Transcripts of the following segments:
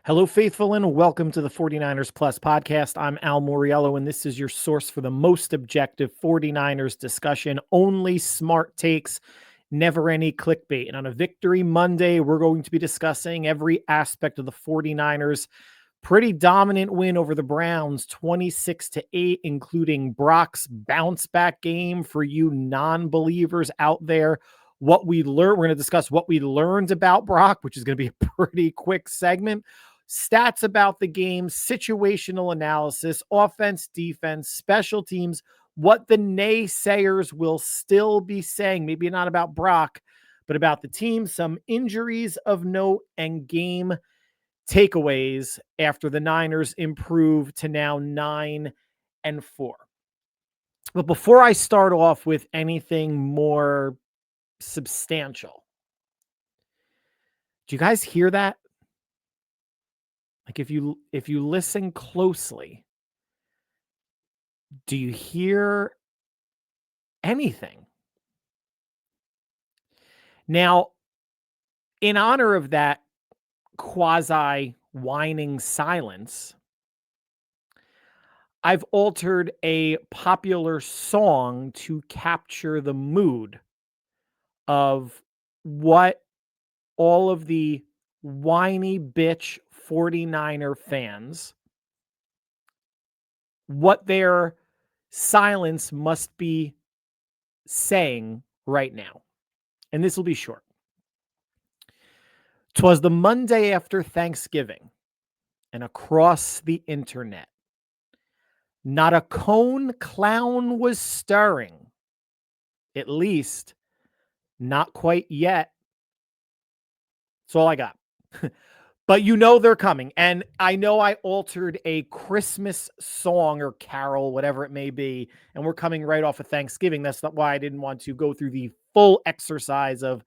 Hello, faithful, and welcome to the 49ers Plus podcast. I'm Al Moriello, and this is your source for the most objective 49ers discussion. Only smart takes, never any clickbait. And on a Victory Monday, we're going to be discussing every aspect of the 49ers' pretty dominant win over the Browns, 26-8, including Brock's bounce back game for you non-believers out there. What we learned, we're going to discuss what we learned about Brock, which is going to be a pretty quick segment. Stats about the game, situational analysis, offense, defense, special teams, what the naysayers will still be saying, maybe not about Brock, but about the team, some injuries of note, and game takeaways after the Niners improve to now 9-4. But before I start off with anything more substantial, do you guys hear that? Like if you listen closely, do you hear anything? Now, in honor of that quasi whining silence, I've altered a popular song to capture the mood of what all of the whiny bitch 49er fans, what their silence must be saying right now. And this will be short. 'Twas the Monday after Thanksgiving, and across the internet, not a cone clown was stirring. At least, not quite yet. That's all I got. But you know they're coming. And I know I altered a Christmas song or carol, whatever it may be, and we're coming right off of Thanksgiving. That's not why I didn't want to go through the full exercise of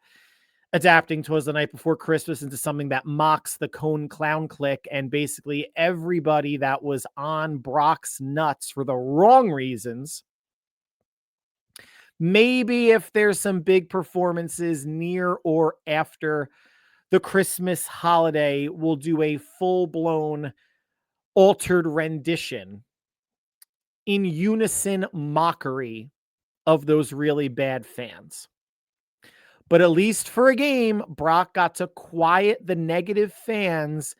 adapting "'Twas the Night Before Christmas" into something that mocks the Cone Clown Clique and basically everybody that was on Brock's nuts for the wrong reasons. Maybe if there's some big performances near or after the Christmas holiday, we'll do a full-blown altered rendition in unison mockery of those really bad fans. But at least for a game, Brock got to quiet the negative fans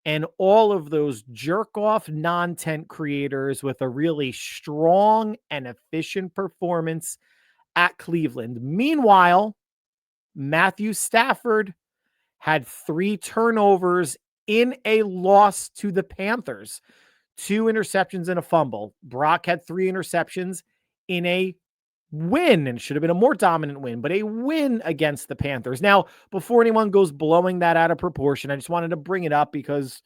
and all of those jerk-off non-tent creators with a really strong and efficient performance at Cleveland. Meanwhile, Matthew Stafford had 3 turnovers in a loss to the Panthers, 2 interceptions and a fumble. Brock had 3 interceptions in a win, and should have been a more dominant win, but a win against the Panthers. Now, before anyone goes blowing that out of proportion, I just wanted to bring it up because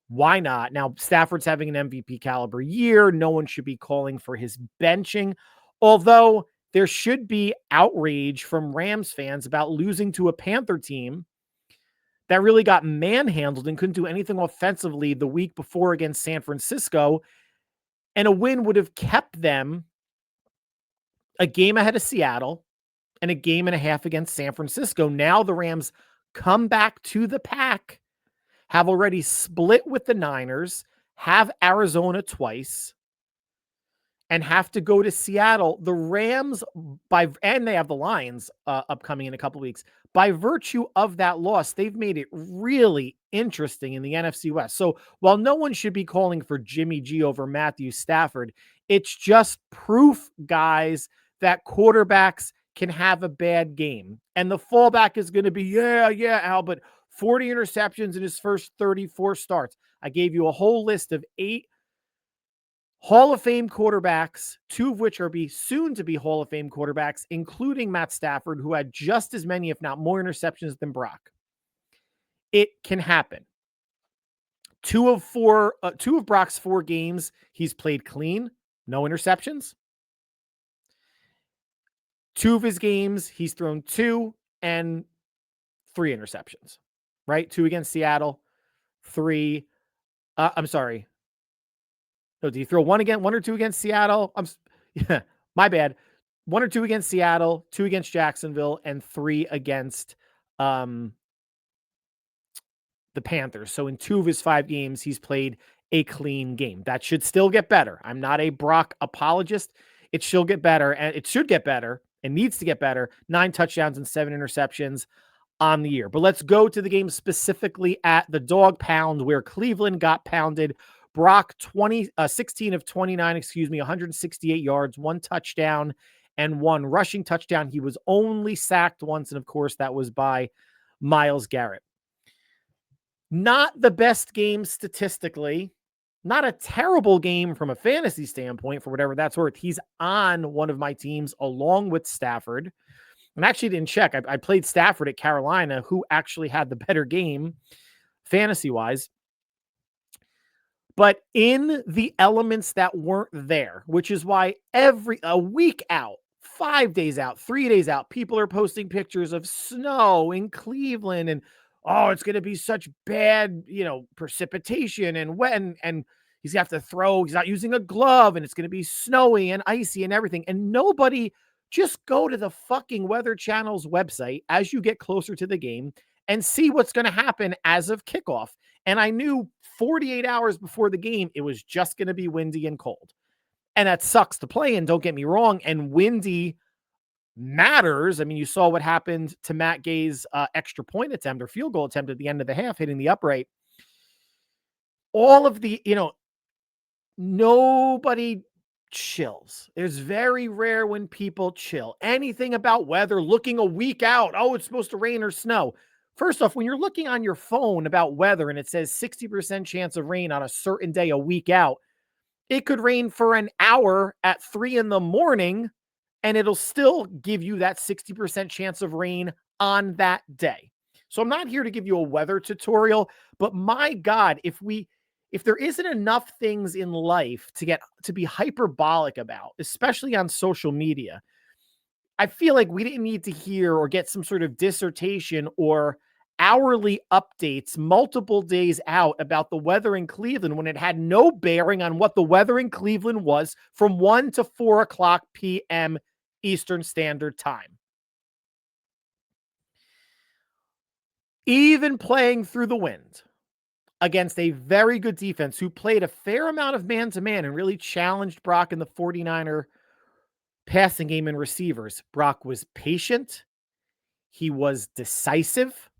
why not? Now, Stafford's having an MVP caliber year. No one should be calling for his benching, although there should be outrage from Rams fans about losing to a Panther team that really got manhandled and couldn't do anything offensively the week before against San Francisco. And a win would have kept them a game ahead of Seattle and a game and a half against San Francisco. Now the Rams come back to the pack, have already split with the Niners, have Arizona twice, and have to go to Seattle. The Rams, and they have the Lions upcoming in a couple weeks. By virtue of that loss, they've made it really interesting in the NFC West. So while no one should be calling for Jimmy G over Matthew Stafford, it's just proof, guys, that quarterbacks can have a bad game. And the fallback is going to be, yeah, Al, but 40 interceptions in his first 34 starts. I gave you a whole list of 8 Hall of Fame quarterbacks, 2 of which are soon to be Hall of Fame quarterbacks, including Matt Stafford, who had just as many, if not more, interceptions than Brock. It can happen. 2 of Brock's 4 games, he's played clean, no interceptions. 2 of his games, he's thrown 2 and 3 interceptions, right? 2 against Seattle, 3. I'm sorry. No, did he throw 1 or 2 against Seattle? Yeah, my bad. 1 or 2 against Seattle, 2 against Jacksonville, and 3 against the Panthers. So in 2 of his 5 games, he's played a clean game. That should still get better. I'm not a Brock apologist. It should get better, and it should get better and needs to get better. 9 touchdowns and 7 interceptions on the year. But let's go to the game specifically at the Dog Pound, where Cleveland got pounded. Brock 16 of 29, 168 yards, 1 touchdown and 1 rushing touchdown. He was only sacked once, and of course that was by Myles Garrett. Not the best game statistically, not a terrible game from a fantasy standpoint, for whatever that's worth. He's on one of my teams along with Stafford. And actually didn't check. I played Stafford at Carolina, who actually had the better game fantasy-wise. But in the elements that weren't there, which is why a week out, 5 days out, 3 days out, people are posting pictures of snow in Cleveland and, oh, it's going to be such bad, precipitation and wet, and he's going to have to throw, he's not using a glove, and it's going to be snowy and icy and everything. And nobody, just go to the fucking Weather Channel's website as you get closer to the game and see what's going to happen as of kickoff. And I knew 48 hours before the game, it was just going to be windy and cold. And that sucks to play in, don't get me wrong. And windy matters. I mean, you saw what happened to Matt Gay's extra point attempt or field goal attempt at the end of the half, hitting the upright. All of the, nobody chills. It's very rare when people chill. Anything about weather, looking a week out, oh, it's supposed to rain or snow. First off, when you're looking on your phone about weather and it says 60% chance of rain on a certain day a week out, it could rain for an hour at 3 a.m. and it'll still give you that 60% chance of rain on that day. So I'm not here to give you a weather tutorial, but my God, if there isn't enough things in life to be hyperbolic about, especially on social media, I feel like we didn't need to hear or get some sort of dissertation or hourly updates multiple days out about the weather in Cleveland when it had no bearing on what the weather in Cleveland was from 1 to 4 o'clock p.m. Eastern Standard Time. Even playing through the wind against a very good defense who played a fair amount of man-to-man and really challenged Brock in the 49er passing game and receivers, Brock was patient. He was decisive.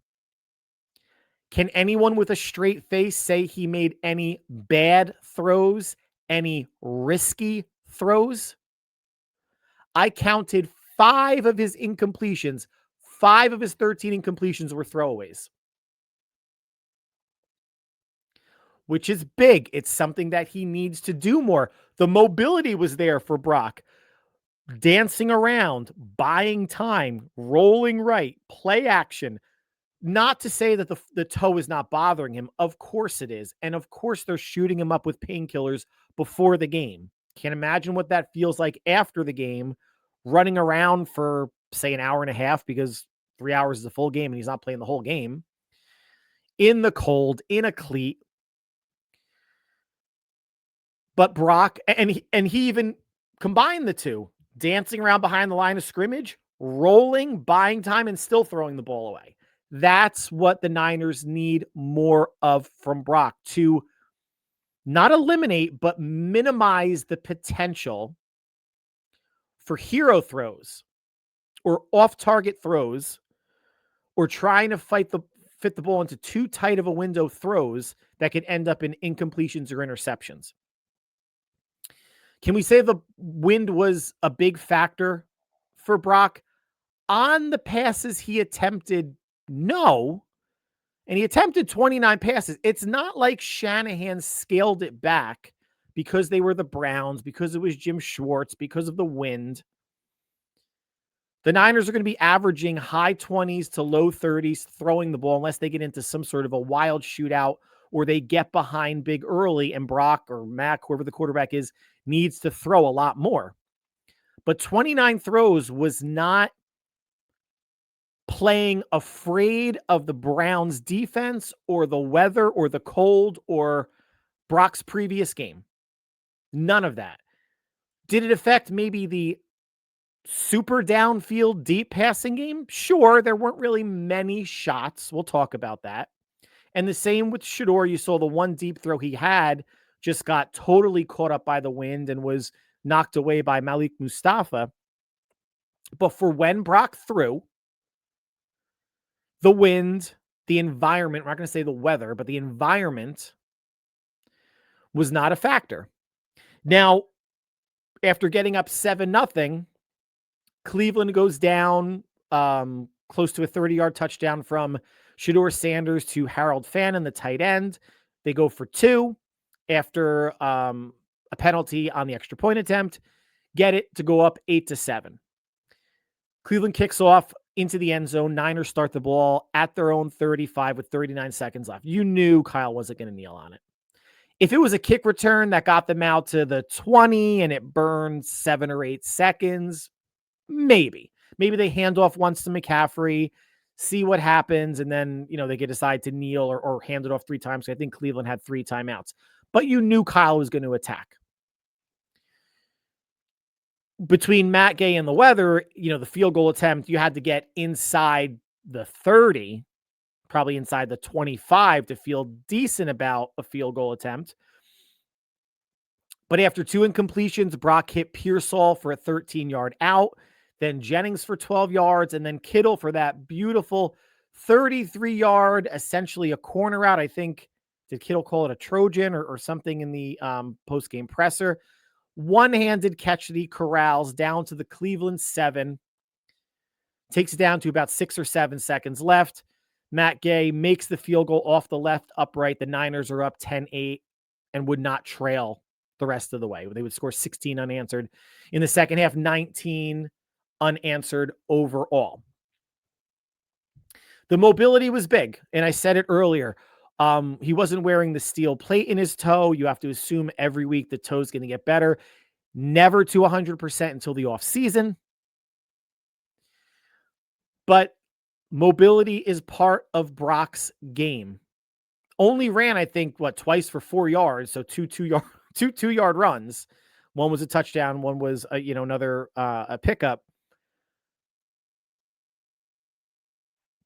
Can anyone with a straight face say he made any bad throws, any risky throws? I counted 5 of his incompletions. 5 of his 13 incompletions were throwaways, which is big. It's something that he needs to do more. The mobility was there for Brock. Dancing around, buying time, rolling right, play action. Not to say that the toe is not bothering him. Of course it is. And of course they're shooting him up with painkillers before the game. Can't imagine what that feels like after the game, running around for, say, an hour and a half because 3 hours is a full game and he's not playing the whole game. In the cold, in a cleat. But Brock, and he even combined the two. Dancing around behind the line of scrimmage, rolling, buying time, and still throwing the ball away. That's what the Niners need more of from Brock, to not eliminate, but minimize the potential for hero throws or off-target throws or trying to fit the ball into too tight of a window throws that could end up in incompletions or interceptions. Can we say the wind was a big factor for Brock? On the passes he attempted, no. And he attempted 29 passes. It's not like Shanahan scaled it back because they were the Browns, because it was Jim Schwartz, because of the wind. The Niners are going to be averaging high 20s to low 30s throwing the ball unless they get into some sort of a wild shootout or they get behind big early and Brock or Mac, whoever the quarterback is, needs to throw a lot more. But 29 throws was not playing afraid of the Browns defense or the weather or the cold or Brock's previous game. None of that. Did it affect maybe the super downfield deep passing game? Sure, there weren't really many shots. We'll talk about that. And the same with Shedeur. You saw the one deep throw he had just got totally caught up by the wind and was knocked away by Malik Mustafa. But for when Brock threw, the wind, the environment, we're not going to say the weather, but the environment was not a factor. Now, after getting up 7-0, Cleveland goes down close to a 30-yard touchdown from Shedeur Sanders to Harold Fannin, the tight end. They go for 2 after a penalty on the extra point attempt, get it to go up 8-7. Cleveland kicks off into the end zone. Niners start the ball at their own 35 with 39 seconds left. You knew Kyle wasn't going to kneel on it. If it was a kick return that got them out to the 20 and it burned 7 or 8 seconds, maybe they hand off once to McCaffrey, see what happens, and then, they could decide to kneel or hand it off 3 times. I think Cleveland had 3 timeouts, but you knew Kyle was going to attack. Between Matt Gay and the weather, the field goal attempt, you had to get inside the 30, probably inside the 25 to feel decent about a field goal attempt. But after 2 incompletions, Brock hit Pearsall for a 13-yard out, then Jennings for 12 yards, and then Kittle for that beautiful 33-yard, essentially a corner out. I think, did Kittle call it a Trojan or something in the post-game presser? One-handed catch that he corrals down to the Cleveland 7. Takes it down to about 6 or 7 seconds left. Matt Gay makes the field goal off the left upright. The Niners are up 10-8 and would not trail the rest of the way. They would score 16 unanswered in the second half, 19 unanswered overall. The mobility was big, and I said it earlier. He wasn't wearing the steel plate in his toe. You have to assume every week the toe's going to get better. Never to 100% until the offseason. But mobility is part of Brock's game. Only ran, I think, twice for 4 yards. So two 2-yard runs. One was a touchdown. One was another a pickup.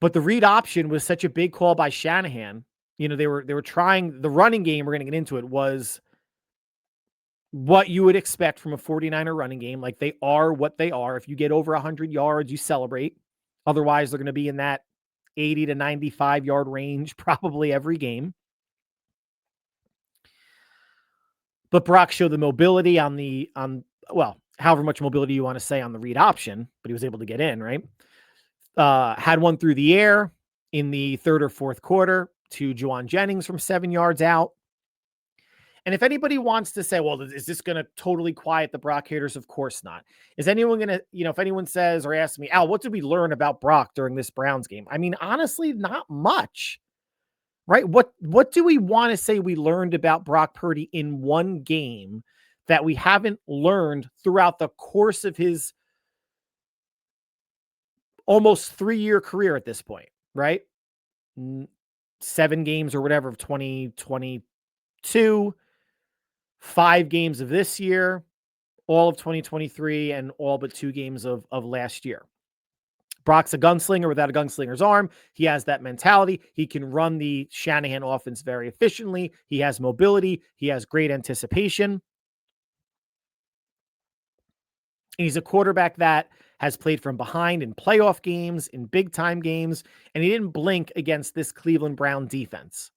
But the read option was such a big call by Shanahan. They were trying the running game. We're going to get into it. Was what you would expect from a 49er running game. Like, they are what they are. If you get over 100 yards, you celebrate. Otherwise, they're going to be in that 80 to 95 yard range probably every game. But Brock showed the mobility however much mobility you want to say on the read option, but he was able to get in, right? Had one through the air in the third or fourth quarter to Juwan Jennings from 7 yards out. And if anybody wants to say, well, is this going to totally quiet the Brock haters? Of course not. Is anyone going to, if anyone says or asks me, Al, what did we learn about Brock during this Browns game? I mean, honestly, not much, right? What do we want to say we learned about Brock Purdy in one game that we haven't learned throughout the course of his almost 3-year career at this point, right? 7 games or whatever of 2022, 5 games of this year, all of 2023, and all but 2 games of last year. Brock's a gunslinger without a gunslinger's arm. He has that mentality. He can run the Shanahan offense very efficiently. He has mobility. He has great anticipation. And he's a quarterback that has played from behind in playoff games, in big-time games, and he didn't blink against this Cleveland Brown defense.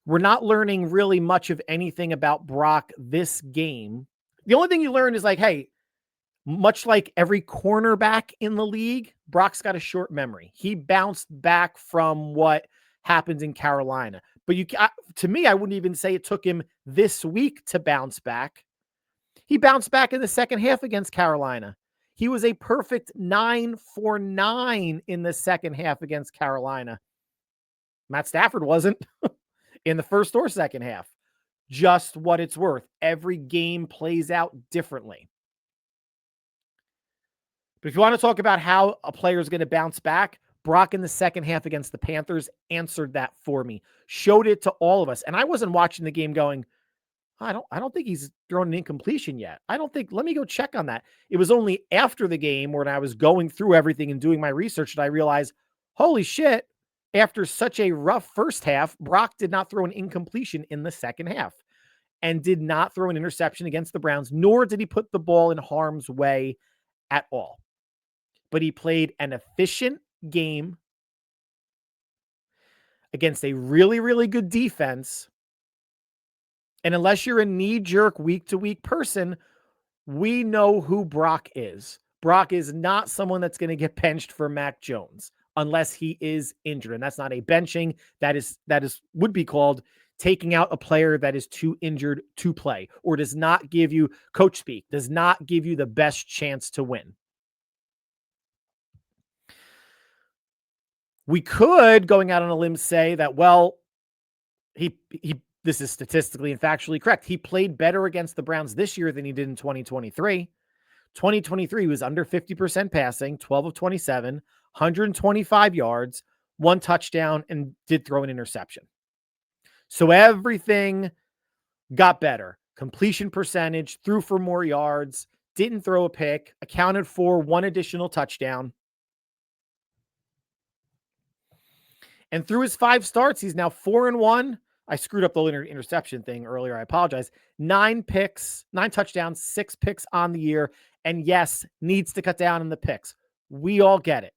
We're not learning really much of anything about Brock this game. The only thing you learn is hey, much like every cornerback in the league, Brock's got a short memory. He bounced back from what happened in Carolina. But to me, I wouldn't even say it took him this week to bounce back. He bounced back in the second half against Carolina. He was a perfect 9 for 9 in the second half against Carolina. Matt Stafford wasn't in the first or second half. Just what it's worth. Every game plays out differently. But if you want to talk about how a player is going to bounce back, Brock in the second half against the Panthers answered that for me. Showed it to all of us. And I wasn't watching the game going, I don't think he's thrown an incompletion yet. Let me go check on that. It was only after the game when I was going through everything and doing my research that I realized, holy shit, After such a rough first half, Brock did not throw an incompletion in the second half and did not throw an interception against the Browns, nor did he put the ball in harm's way at all. But he played an efficient game against a really, really good defense. And unless you're a knee-jerk week-to-week person, we know who Brock is. Brock is not someone that's going to get benched for Mac Jones unless he is injured. And that's not a benching. That is would be called taking out a player that is too injured to play, or does not give you, coach speak, does not give you the best chance to win. We could, going out on a limb, say that, well, he this is statistically and factually correct. He played better against the Browns this year than he did in 2023. 2023 was under 50% passing, 12 of 27, 125 yards, 1 touchdown, and did throw an interception. So everything got better. Completion percentage, threw for more yards, didn't throw a pick, accounted for 1 additional touchdown. And through his 5 starts, he's now 4-1. I screwed up the interception thing earlier. I apologize. 9 picks, 9 touchdowns, 6 picks on the year. And yes, needs to cut down on the picks. We all get it.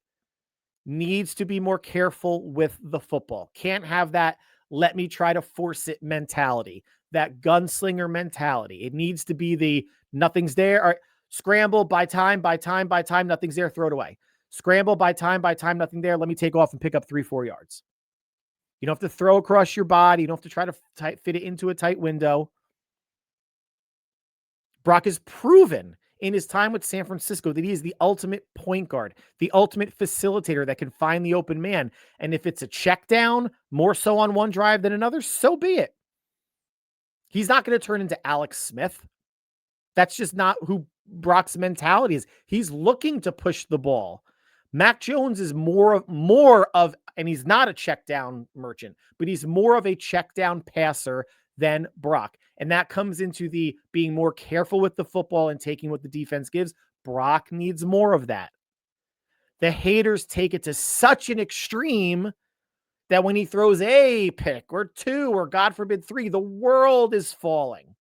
Needs to be more careful with the football. Can't have that let me try to force it mentality, that gunslinger mentality. It needs to be the nothing's there. Or scramble, by time, nothing's there, throw it away. Scramble, by time, nothing there. Let me take off and pick up 3-4 yards. You don't have to throw across your body. You don't have to try to fit it into a tight window. Brock has proven in his time with San Francisco that he is the ultimate point guard, the ultimate facilitator that can find the open man. And if it's a check down, more so on one drive than another, so be it. He's not going to turn into Alex Smith. That's just not who Brock's mentality is. He's looking to push the ball. Mac Jones is more of, and he's not a check down merchant, but he's more of a check down passer than Brock. And that comes into the being more careful with the football and taking what the defense gives. Brock needs more of that. The haters take it to such an extreme that when he throws a pick or 2 or God forbid 3, the world is falling.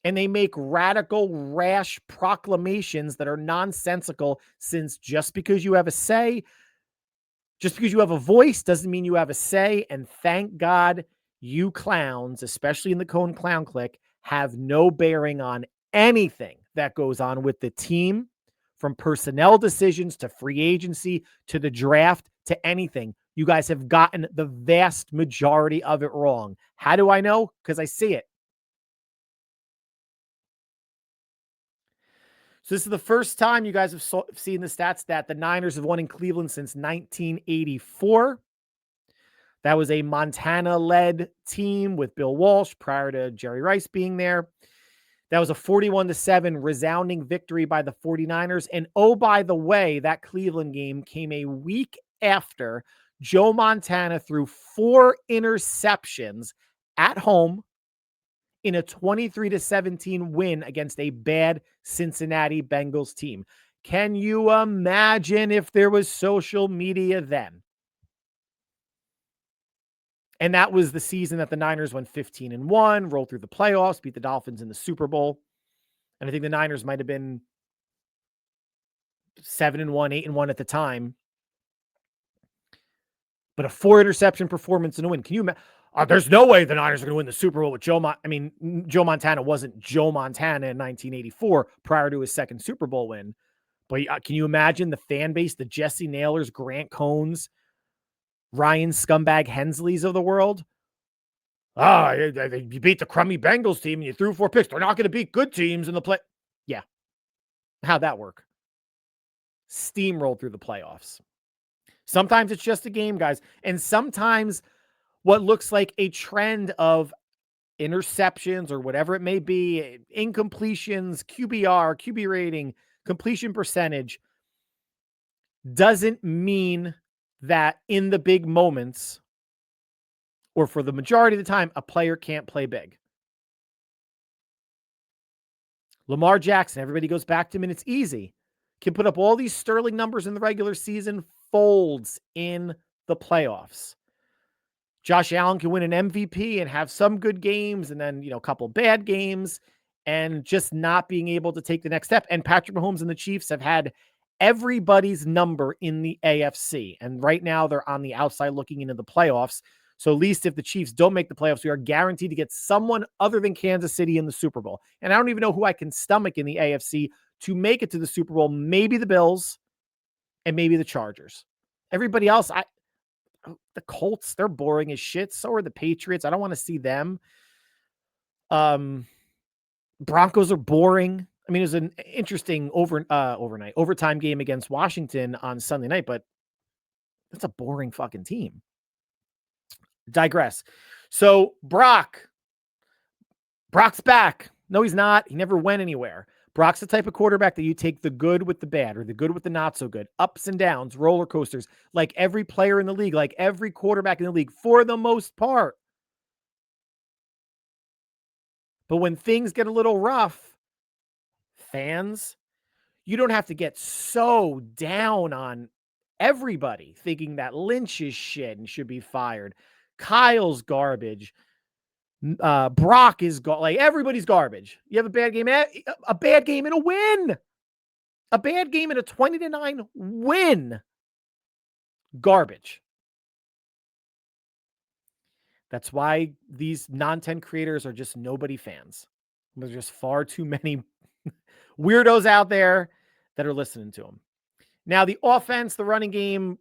And they make radical, rash proclamations that are nonsensical, since just because you have a say, just because you have a voice doesn't mean you have a say. And thank God you clowns, especially in the Cone Clown Clique, have no bearing on anything that goes on with the team, from personnel decisions to free agency to the draft to anything. You guys have gotten the vast majority of it wrong. How do I know? Because I see it. So this is the first time you guys have seen the stats that the Niners have won in Cleveland since 1984. That was a Montana-led team with Bill Walsh prior to Jerry Rice being there. That was a 41-7 resounding victory by the 49ers. And oh, by the way, that Cleveland game came a week after Joe Montana threw 4 interceptions at home in a 23-17 win against a bad Cincinnati Bengals team. Can you imagine if there was social media then? And that was the season that the Niners went 15-1, rolled through the playoffs, beat the Dolphins in the Super Bowl. And I think the Niners might have been 7-1, 8-1 at the time. But a 4 interception performance in a win. Can you imagine? There's no way the Niners are going to win the Super Bowl with Joe Montana wasn't Joe Montana in 1984 prior to his second Super Bowl win. But can you imagine the fan base, the Jesse Nailors, Grant Cohns, Ryan Scumbag Hensleys of the world? You beat the crummy Bengals team and you threw 4 picks. They're not going to beat good teams in the play. Yeah. How'd that work? Steamrolled through the playoffs. Sometimes it's just a game, guys. And sometimes what looks like a trend of interceptions or whatever it may be, incompletions, QBR, QB rating, completion percentage, doesn't mean that in the big moments, or for the majority of the time, a player can't play big. Lamar Jackson, everybody goes back to him, and it's easy. Can put up all these sterling numbers in the regular season, folds in the playoffs. Josh Allen can win an MVP and have some good games and then, a couple bad games and just not being able to take the next step. And Patrick Mahomes and the Chiefs have had everybody's number in the AFC. And right now they're on the outside looking into the playoffs. So at least if the Chiefs don't make the playoffs, we are guaranteed to get someone other than Kansas City in the Super Bowl. And I don't even know who I can stomach in the AFC to make it to the Super Bowl. Maybe the Bills and maybe the Chargers. Everybody else, the Colts, they're boring as shit. So are the Patriots. I don't want to see them. Broncos are boring. I mean, it was an interesting overtime game against Washington on Sunday night, but that's a boring fucking team. Digress. So Brock's back. No, he's not. He never went anywhere. Brock's the type of quarterback that you take the good with the bad or the good with the not so good, ups and downs, roller coasters, like every player in the league, like every quarterback in the league for the most part. But when things get a little rough, fans, you don't have to get so down on everybody thinking that Lynch is shit and should be fired. Kyle's garbage. Brock is like everybody's garbage. You have a bad game and a win. A bad game and a 20-9 win. Garbage. That's why these non-10 creators are just nobody fans. There's just far too many weirdos out there that are listening to them. Now, the offense, the running game,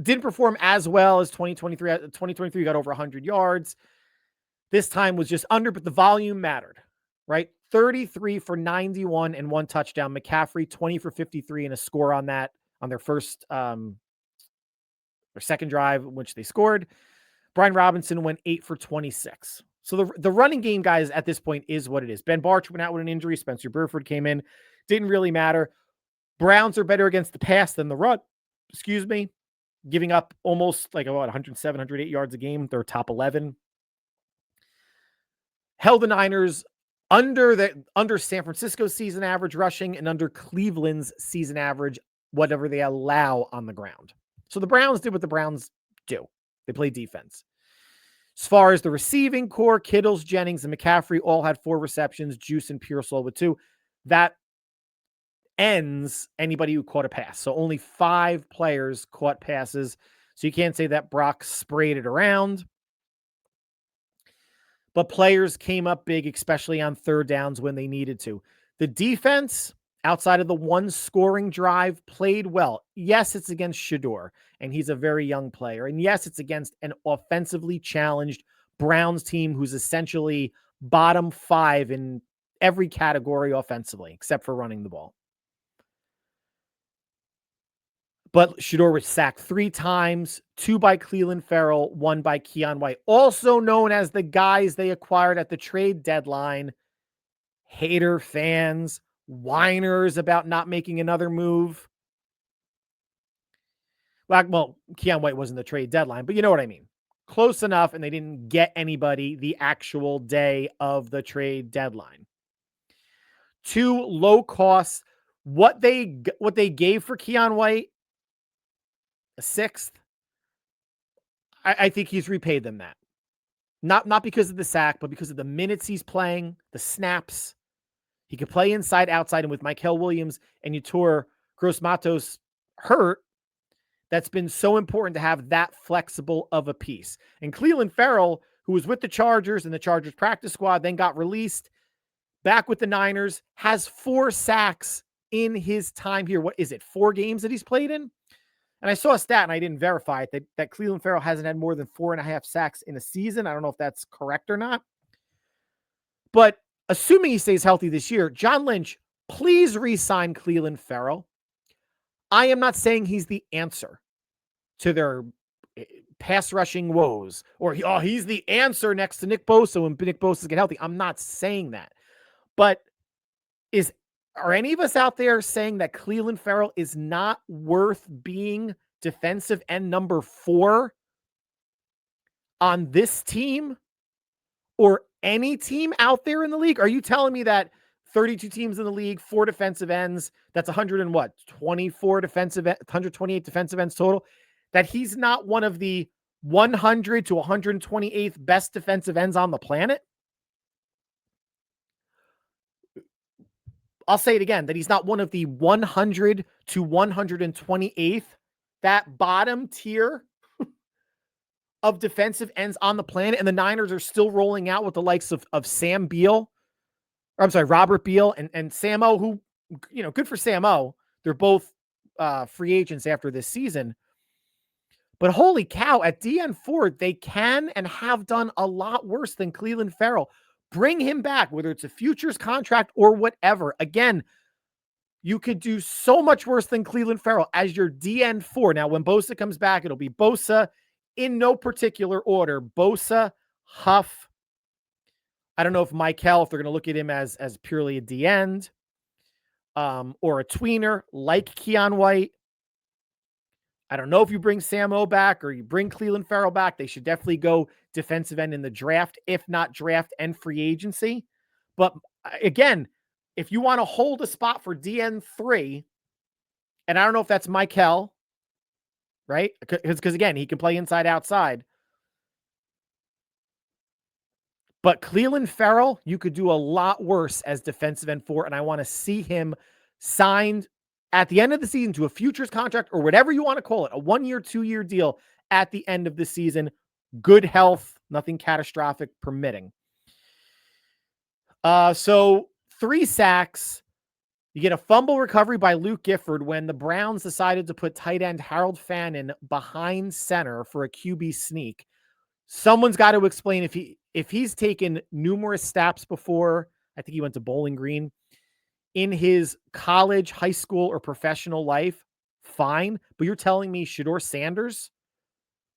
didn't perform as well as 2023. 2023 got over 100 yards. This time was just under, but the volume mattered, right? 33 for 91 and 1 touchdown. McCaffrey, 20 for 53 and a score on that, on their second drive, which they scored. Brian Robinson went 8 for 26. So the running game, guys, at this point is what it is. Ben Barch went out with an injury. Spencer Burford came in. Didn't really matter. Browns are better against the pass than the run. Giving up almost 107, 108 yards a game. They're top 11. Held the Niners under San Francisco's season average rushing and under Cleveland's season average, whatever they allow on the ground. So the Browns did what the Browns do. They play defense. As far as the receiving core, Kittles, Jennings, and McCaffrey all had 4 receptions. Juice and Pearsall with 2. That ends anybody who caught a pass. So only 5 players caught passes. So you can't say that Brock sprayed it around. But players came up big, especially on third downs when they needed to. The defense, outside of the one scoring drive, played well. Yes, it's against Shedeur, and he's a very young player. And yes, it's against an offensively challenged Browns team who's essentially bottom 5 in every category offensively, except for running the ball. But Shedeur was sacked 3 times, 2 by Clelin Ferrell, 1 by Keion White, also known as the guys they acquired at the trade deadline. Hater fans, whiners about not making another move. Well, Keion White wasn't the trade deadline, but you know what I mean. Close enough, and they didn't get anybody the actual day of the trade deadline. 2 low costs. What they gave for Keion White, a 6th. I think he's repaid them that. Not because of the sack, but because of the minutes he's playing, the snaps. He could play inside, outside, and with Mykel Williams and Yetur Gross-Matos hurt, that's been so important to have that flexible of a piece. And Clelin Ferrell, who was with the Chargers and the Chargers practice squad, then got released, back with the Niners, has 4 sacks in his time here. What is it, 4 games that he's played in? And I saw a stat, and I didn't verify it, that Clelin Ferrell hasn't had more than 4.5 sacks in a season. I don't know if that's correct or not. But assuming he stays healthy this year, John Lynch, please re-sign Clelin Ferrell. I am not saying he's the answer to their pass rushing woes, or he's the answer next to Nick Bosa when Nick Bosa get healthy. I'm not saying that. But are any of us out there saying that Clelin Ferrell is not worth being defensive end number 4 on this team or any team out there in the league? Are you telling me that 32 teams in the league, 4 defensive ends, that's 128 defensive ends total? that he's not one of the 100 to 128th best defensive ends on the planet? I'll say it again, that he's not one of the 100 to 128th, that bottom tier of defensive ends on the planet. And the Niners are still rolling out with the likes of Sam Beal, or I'm sorry, Robert Beal and Sam-O, who, good for Sam-O. They're both free agents after this season. But holy cow, at DN4, they can and have done a lot worse than Clelin Ferrell. Bring him back, whether it's a futures contract or whatever. Again, you could do so much worse than Clelin Ferrell as your DN4. Now, when Bosa comes back, it'll be Bosa in no particular order. Bosa, Huff. I don't know if Michael, if they're going to look at him as purely a D-end or a tweener like Keion White. I don't know if you bring Sam-O back or you bring Clelin Ferrell back. They should definitely go defensive end in the draft, if not draft and free agency. But again, if you want to hold a spot for DN3, and I don't know if that's Michael, right? Because again, he can play inside, outside. But Clelin Ferrell, you could do a lot worse as defensive end 4, and I want to see him signed at the end of the season to a futures contract or whatever you want to call it, a 1-year, 2-year deal at the end of the season. Good health, nothing catastrophic permitting. So 3 sacks. You get a fumble recovery by Luke Gifford when the Browns decided to put tight end Harold Fannin behind center for a QB sneak. Someone's got to explain if he's taken numerous snaps before. I think he went to Bowling Green in his college, high school, or professional life. Fine. But you're telling me Shedeur Sanders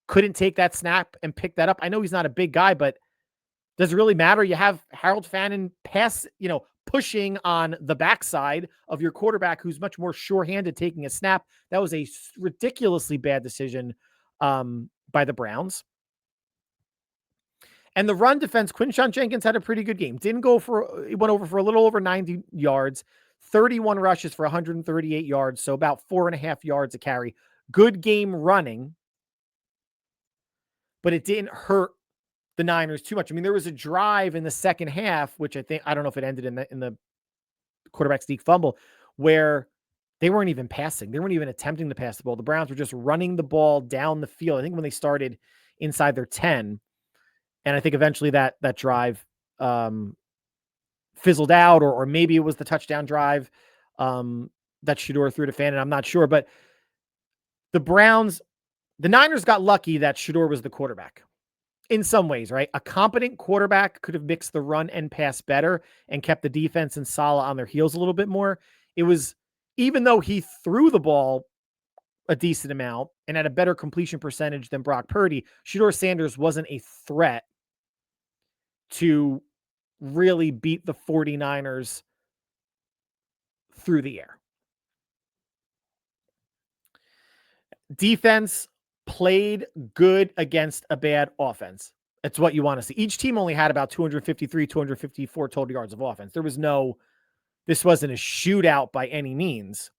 couldn't take that snap and pick that up? I know he's not a big guy, but does it really matter? You have Harold Fannin pushing on the backside of your quarterback, who's much more sure-handed taking a snap. That was a ridiculously bad decision by the Browns. And the run defense, Quinshon Jenkins had a pretty good game. He went over for a little over 90 yards, 31 rushes for 138 yards, so about 4.5 yards a carry. Good game running, but it didn't hurt the Niners too much. I mean, there was a drive in the second half, which I don't know if it ended in the quarterback sneak fumble, where they weren't even passing. They weren't even attempting to pass the ball. The Browns were just running the ball down the field. I think when they started inside their 10, and I think eventually that drive fizzled out, or maybe it was the touchdown drive that Shedeur threw to Fannin. I'm not sure, but the Niners got lucky that Shedeur was the quarterback in some ways, right? A competent quarterback could have mixed the run and pass better and kept the defense and Saleh on their heels a little bit more. It was, even though he threw the ball a decent amount and had a better completion percentage than Brock Purdy, Shedeur Sanders wasn't a threat to really beat the 49ers through the air. Defense played good against a bad offense. It's what you want to see. Each team only had about 253, 254 total yards of offense. This wasn't a shootout by any means.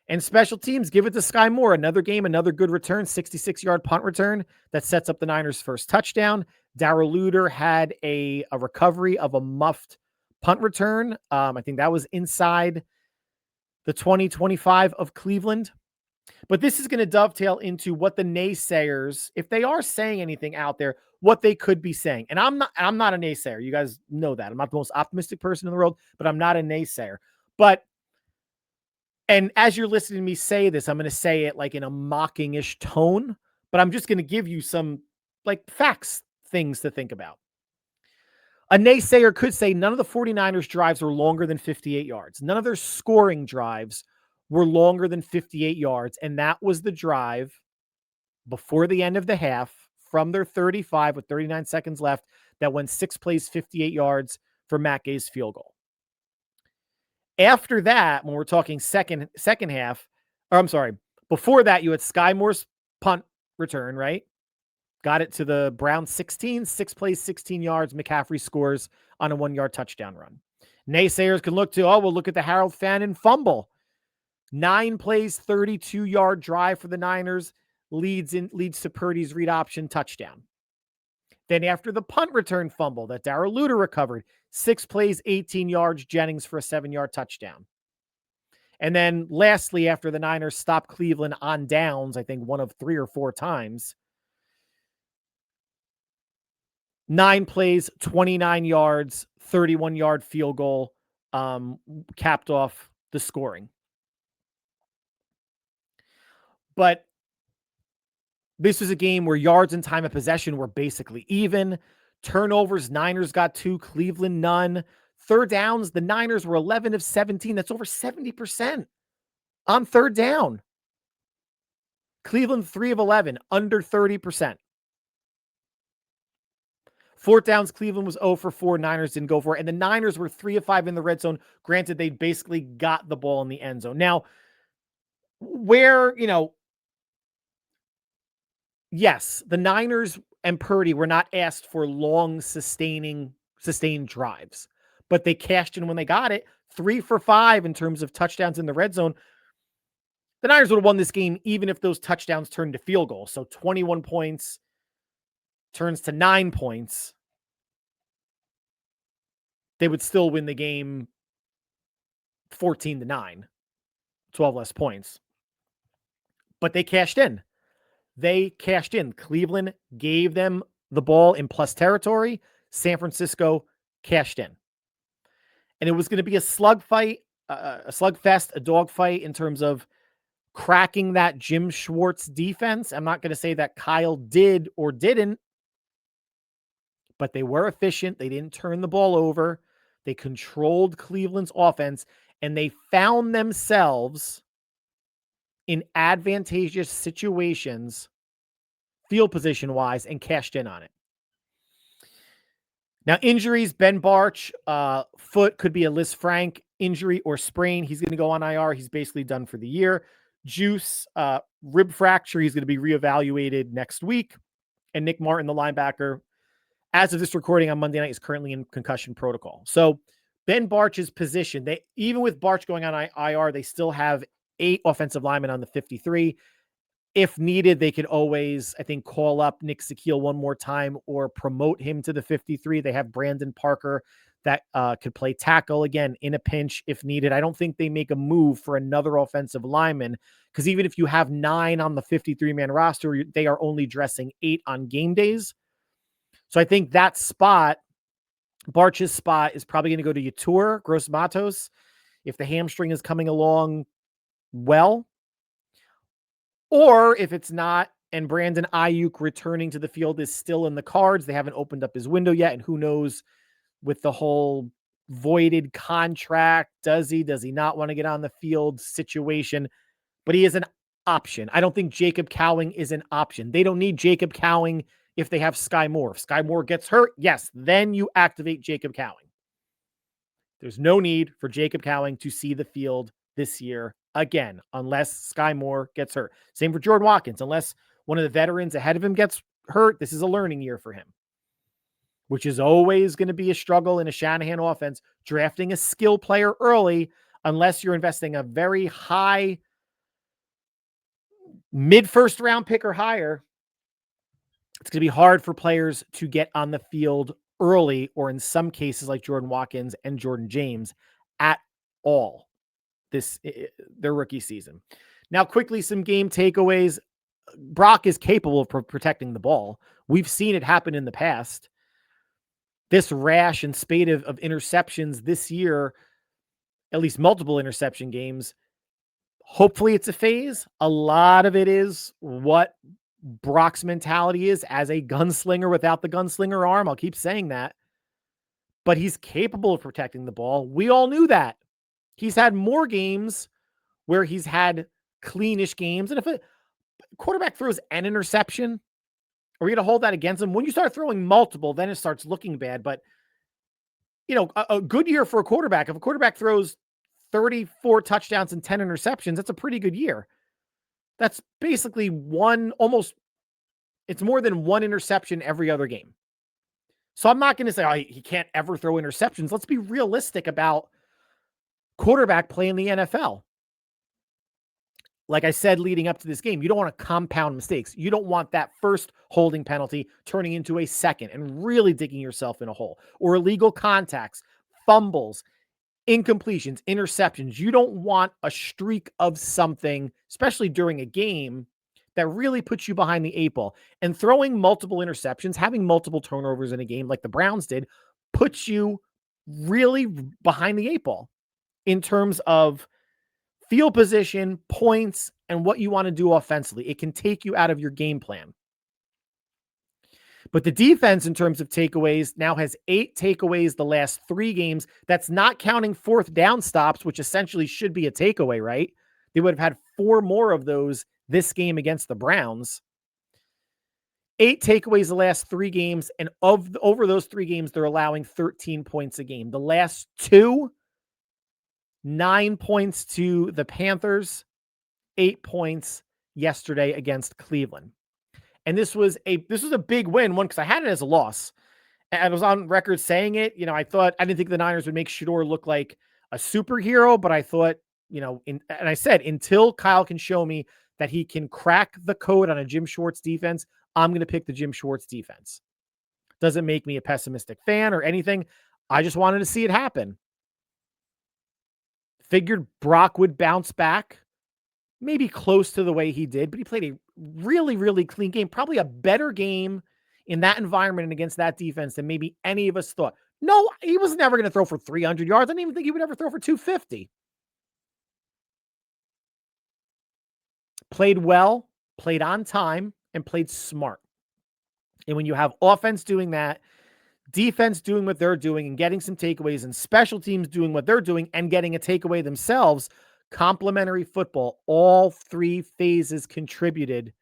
And special teams, give it to Sky Moore. Another game, another good return, 66-yard punt return that sets up the Niners' first touchdown. Darrell Luter had a recovery of a muffed punt return. I think that was inside the 20-25 of Cleveland. But this is going to dovetail into what the naysayers, if they are saying anything out there, what they could be saying. And I'm not a naysayer. You guys know that. I'm not the most optimistic person in the world, but I'm not a naysayer. And as you're listening to me say this, I'm going to say it like in a mocking-ish tone, but I'm just going to give you some facts, things to think about. A naysayer could say none of the 49ers drives were longer than 58 yards. None of their scoring drives were longer than 58 yards. And that was the drive before the end of the half from their 35 with 39 seconds left that went 6 plays, 58 yards for Matt Gay's field goal. After that, when we're talking second half, or I'm sorry, before that, you had Sky Moore's punt return, right? Got it to the Browns 16, 6 plays, 16 yards. McCaffrey scores on a 1-yard touchdown run. Naysayers can look at the Harold Fannin fumble. 9 plays, 32-yard drive for the Niners leads to Purdy's read option touchdown. Then after the punt return fumble that Darrell Luter recovered, 6 plays, 18 yards, Jennings for a 7-yard touchdown. And then lastly, after the Niners stopped Cleveland on downs, I think one of 3 or 4 times, 9 plays, 29 yards, 31-yard field goal, capped off the scoring. But this was a game where yards and time of possession were basically even. Turnovers, Niners got 2, Cleveland none. Third downs, the Niners were 11 of 17. That's over 70% on third down. Cleveland 3 of 11, under 30%. Fourth downs, Cleveland was 0 for 4. Niners didn't go for it. And the Niners were 3 of 5 in the red zone. Granted, they basically got the ball in the end zone. Now, where, yes, the Niners and Purdy were not asked for long sustained drives, but they cashed in when they got it. 3 for 5 in terms of touchdowns in the red zone. The Niners would have won this game even if those touchdowns turned to field goals. So 21 points turns to 9 points. They would still win the game 14-9, 12 less points. But they cashed in. Cleveland gave them the ball in plus territory. San Francisco cashed in. And it was going to be a slugfest, a dogfight in terms of cracking that Jim Schwartz defense. I'm not going to say that Kyle did or didn't, but they were efficient. They didn't turn the ball over. They controlled Cleveland's offense, and they found themselves in advantageous situations, field position-wise, and cashed in on it. Now, injuries, Ben Barch, foot could be a Liz Frank injury or sprain. He's going to go on IR. He's basically done for the year. Juice, rib fracture. He's going to be reevaluated next week. And Nick Martin, the linebacker, as of this recording on Monday night, is currently in concussion protocol. So Ben Barch's position, even with Barch going on IR, they still have 8 offensive linemen on the 53. If needed, they could always, I think, call up Nick Sakiel one more time or promote him to the 53. They have Brandon Parker that could play tackle again in a pinch if needed. I don't think they make a move for another offensive lineman because even if you have 9 on the 53-man roster, they are only dressing 8 on game days. So I think that spot, Barch's spot, is probably going to go to Yetur Gross-Matos if the hamstring is coming along well. Or if it's not, and Brandon Ayuk returning to the field is still in the cards, they haven't opened up his window yet, and who knows with the whole voided contract, does he not want to get on the field situation, but he is an option. I don't think Jacob Cowing is an option. They don't need Jacob Cowing if they have Sky Moore. If Sky Moore gets hurt, yes, then you activate Jacob Cowing. There's no need for Jacob Cowing to see the field this year again, unless Sky Moore gets hurt. Same for Jordan Watkins. Unless one of the veterans ahead of him gets hurt, this is a learning year for him, which is always going to be a struggle in a Shanahan offense, drafting a skill player early, unless you're investing a very high mid-first round pick or higher. It's going to be hard for players to get on the field early, or in some cases like Jordan Watkins and Jordan James, at all their rookie season. Now, quickly, some game takeaways. Brock is capable of protecting the ball. We've seen it happen in the past. This rash and spate of interceptions this year, at least multiple interception games, hopefully it's a phase. A lot of it is what Brock's mentality is as a gunslinger without the gunslinger arm. I'll keep saying that. But he's capable of protecting the ball. We all knew that. He's had more games where he's had cleanish games. And if a quarterback throws an interception, are we going to hold that against him? When you start throwing multiple, then it starts looking bad. But, a good year for a quarterback. If a quarterback throws 34 touchdowns and 10 interceptions, that's a pretty good year. That's basically it's more than one interception every other game. So I'm not going to say, he can't ever throw interceptions. Let's be realistic about quarterback play in the NFL. like I said, leading up to this game, you don't want to compound mistakes. You don't want that first holding penalty turning into a second and really digging yourself in a hole, or illegal contacts, fumbles, incompletions, interceptions. You don't want a streak of something, especially during a game, that really puts you behind the eight ball. And throwing multiple interceptions, having multiple turnovers in a game like the Browns did, puts you really behind the eight ball in terms of field position, points, and what you want to do offensively. It can take you out of your game plan. But the defense, in terms of takeaways, now has 8 takeaways the last 3 games. That's not counting fourth down stops, which essentially should be a takeaway, right? They would have had 4 more of those this game against the Browns. 8 takeaways the last 3 games, and over those 3 games, they're allowing 13 points a game. The last 2, 9 points to the Panthers, 8 points yesterday against Cleveland. And this was a big win, one, because I had it as a loss. And I was on record saying it. I didn't think the Niners would make Shedeur look like a superhero, but I thought, and I said, until Kyle can show me that he can crack the code on a Jim Schwartz defense, I'm going to pick the Jim Schwartz defense. Doesn't make me a pessimistic fan or anything. I just wanted to see it happen. Figured Brock would bounce back, maybe close to the way he did, but he played a really, really clean game, probably a better game in that environment and against that defense than maybe any of us thought. No, he was never going to throw for 300 yards. I didn't even think he would ever throw for 250. Played well, played on time, and played smart. And when you have offense doing that, defense doing what they're doing and getting some takeaways, and special teams doing what they're doing and getting a takeaway themselves, complementary football, all 3 phases contributed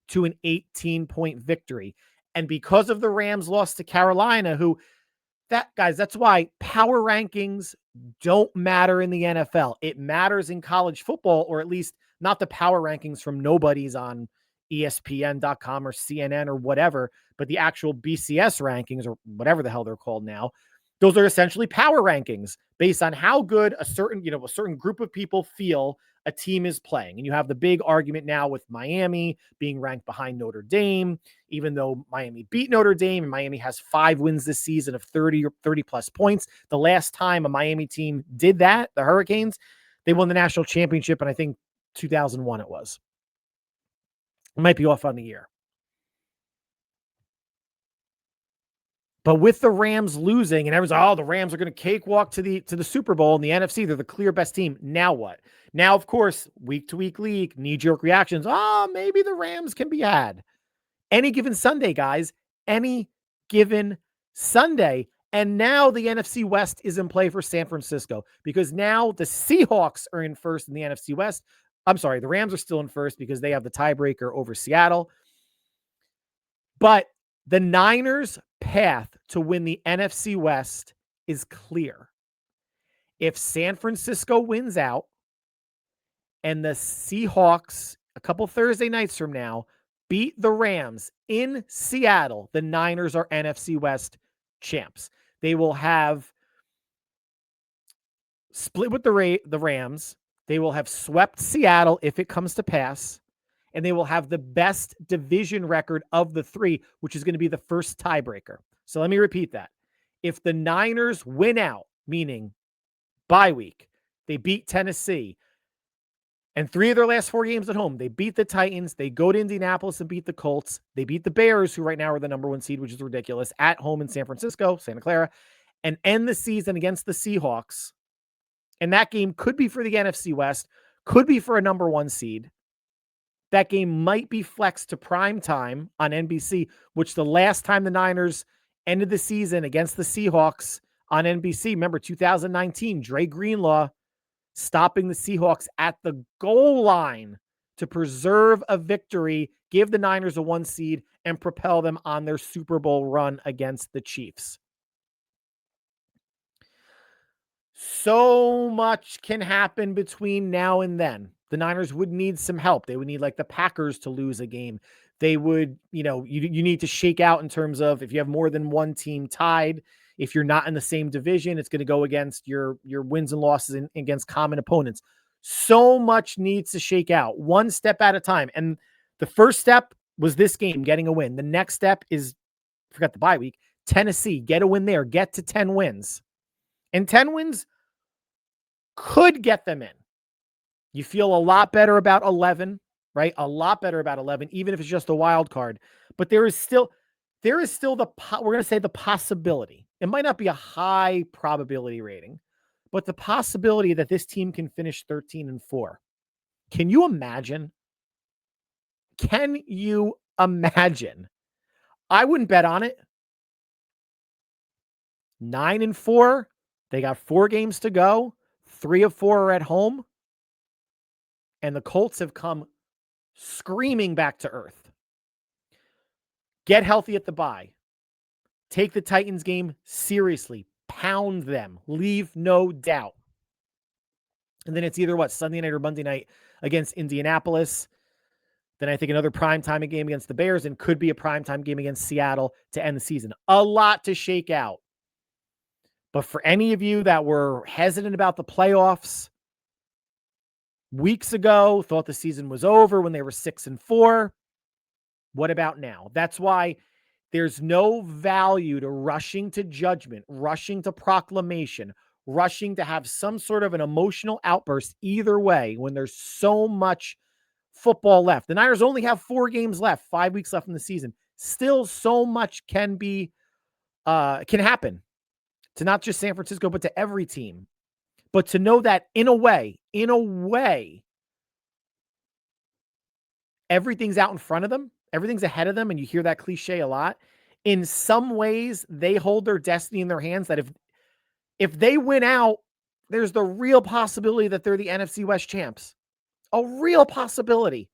to an 18-point victory. And because of the Rams' loss to Carolina, that's why power rankings don't matter in the NFL. It matters in college football, or at least not the power rankings from nobodies on ESPN.com or CNN or whatever, but the actual BCS rankings, or whatever the hell they're called now. Those are essentially power rankings based on how good a certain group of people feel a team is playing. And you have the big argument now with Miami being ranked behind Notre Dame, even though Miami beat Notre Dame, and Miami has 5 wins this season of 30 or 30 plus points. The last time a Miami team did that, the Hurricanes, they won the national championship, and I think 2001 it was. It might be off on the year. But with the Rams losing, and everyone's, the Rams are going to cakewalk to the Super Bowl in the NFC. They're the clear best team. Now what? Now, of course, week-to-week league, knee-jerk reactions. Maybe the Rams can be had. Any given Sunday, guys. Any given Sunday. And now the NFC West is in play for San Francisco, because now the Seahawks are in first in the NFC West. I'm sorry, the Rams are still in first because they have the tiebreaker over Seattle. But the Niners' path to win the NFC West is clear. If San Francisco wins out and the Seahawks, a couple Thursday nights from now, beat the Rams in Seattle, the Niners are NFC West champs. They will have split with the Rams. They will have swept Seattle if it comes to pass. And they will have the best division record of the 3, which is going to be the first tiebreaker. So let me repeat that. If the Niners win out, meaning bye week, they beat Tennessee, and 3 of their last 4 games at home, they beat the Titans, they go to Indianapolis and beat the Colts, they beat the Bears, who right now are the number 1 seed, which is ridiculous, at home in San Francisco, Santa Clara, and end the season against the Seahawks. And that game could be for the NFC West, could be for a number 1 seed. That game might be flexed to prime time on NBC, which the last time the Niners ended the season against the Seahawks on NBC, remember 2019, Dre Greenlaw stopping the Seahawks at the goal line to preserve a victory, give the Niners a 1 seed, and propel them on their Super Bowl run against the Chiefs. So much can happen between now and then. The Niners would need some help. They would need, like, the Packers to lose a game. They would, you need to shake out in terms of if you have more than one team tied. If you're not in the same division, it's going to go against your wins and losses against common opponents. So much needs to shake out, one step at a time. And the first step was this game, getting a win. The next step is, forgot the bye week, Tennessee, get a win there, get to 10 wins. And 10 wins could get them in. You feel a lot better about 11, right? A lot better about 11, even if it's just a wild card. But there is still the, we're going to say the possibility. It might not be a high probability rating, but the possibility that this team can finish 13-4. Can you imagine? Can you imagine? I wouldn't bet on it. 9-4. They got 4 games to go. 3 of 4 are at home. And the Colts have come screaming back to earth. Get healthy at the bye. Take the Titans game seriously. Pound them. Leave no doubt. And then it's either Sunday night or Monday night against Indianapolis. Then I think another primetime game against the Bears, and could be a primetime game against Seattle to end the season. A lot to shake out. But for any of you that were hesitant about the playoffs weeks ago, thought the season was over when they were 6-4, what about now? That's why there's no value to rushing to judgment, rushing to proclamation, rushing to have some sort of an emotional outburst either way when there's so much football left. The Niners only have 4 games left, 5 weeks left in the season. Still so much can happen to not just San Francisco, but to every team. But to know that in a way, everything's out in front of them, everything's ahead of them, and you hear that cliche a lot. In some ways, they hold their destiny in their hands, that if they win out, there's the real possibility that they're the NFC West champs. A real possibility.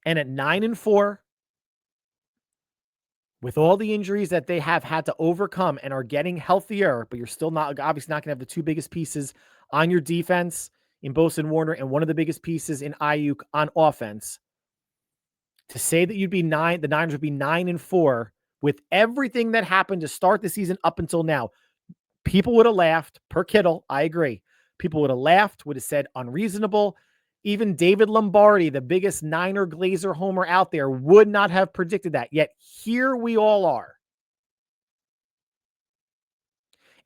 And at 9-4, with all the injuries that they have had to overcome and are getting healthier, but you're still obviously not going to have the 2 biggest pieces on your defense in Bosa and Warner, and one of the biggest pieces in Ayuk on offense. To say that the Niners would be 9-4 with everything that happened to start the season up until now, people would have laughed. Per Kittle, I agree. People would have laughed, would have said unreasonable. Even David Lombardi, the biggest Niner Glazer homer out there, would not have predicted that. Yet here we all are.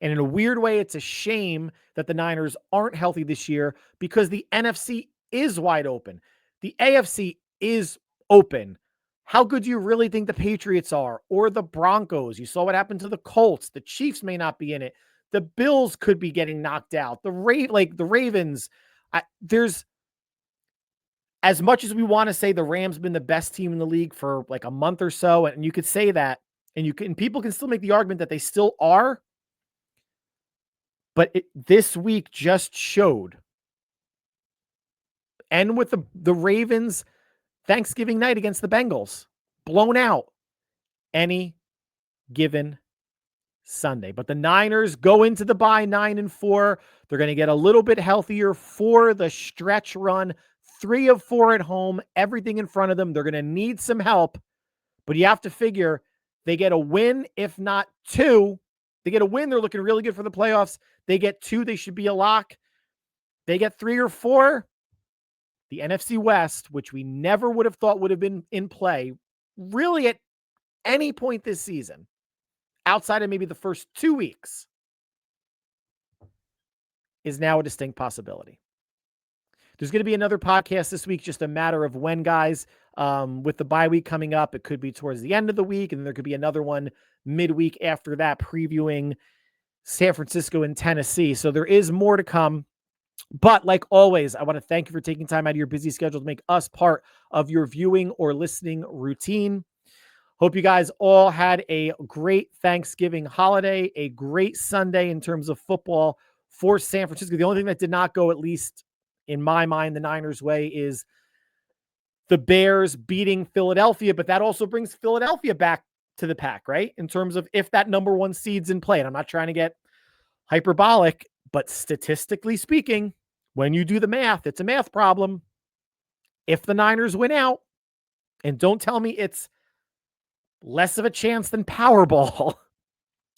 And in a weird way, it's a shame that the Niners aren't healthy this year, because the NFC is wide open. The AFC is open. How good do you really think the Patriots are, or the Broncos? You saw what happened to the Colts. The Chiefs may not be in it. The Bills could be getting knocked out. The Ravens. There's, as much as we want to say the Rams been the best team in the league for like a month or so, and you could say that, and people can still make the argument that they still are. But this week just showed, and with the Ravens Thanksgiving night against the Bengals, blown out any given Sunday. But the Niners go into the bye 9-4. They're going to get a little bit healthier for the stretch run. 3 of 4 at home, everything in front of them. They're going to need some help, but you have to figure they get a win, if not 2. They get a win, they're looking really good for the playoffs. They get 2, they should be a lock. They get 3 or 4. The NFC West, which we never would have thought would have been in play really at any point this season, outside of maybe the first 2 weeks, is now a distinct possibility. There's going to be another podcast this week, just a matter of when, guys. With the bye week coming up, it could be towards the end of the week, and there could be another one midweek after that, previewing San Francisco and Tennessee. So there is more to come. But like always, I want to thank you for taking time out of your busy schedule to make us part of your viewing or listening routine. Hope you guys all had a great Thanksgiving holiday, a great Sunday in terms of football for San Francisco. The only thing that did not go, at least in my mind, the Niners' way, is the Bears beating Philadelphia, but that also brings Philadelphia back to the pack, right? In terms of if that number 1 seed's in play. And I'm not trying to get hyperbolic, but statistically speaking, when you do the math, it's a math problem. If the Niners win out, and don't tell me it's less of a chance than Powerball,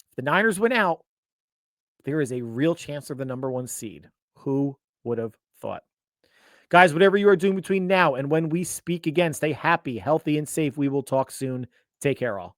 if the Niners win out, there is a real chance they're the number 1 seed. Who would have thought? Guys, whatever you are doing between now and when we speak again, stay happy, healthy, and safe. We will talk soon. Take care, all.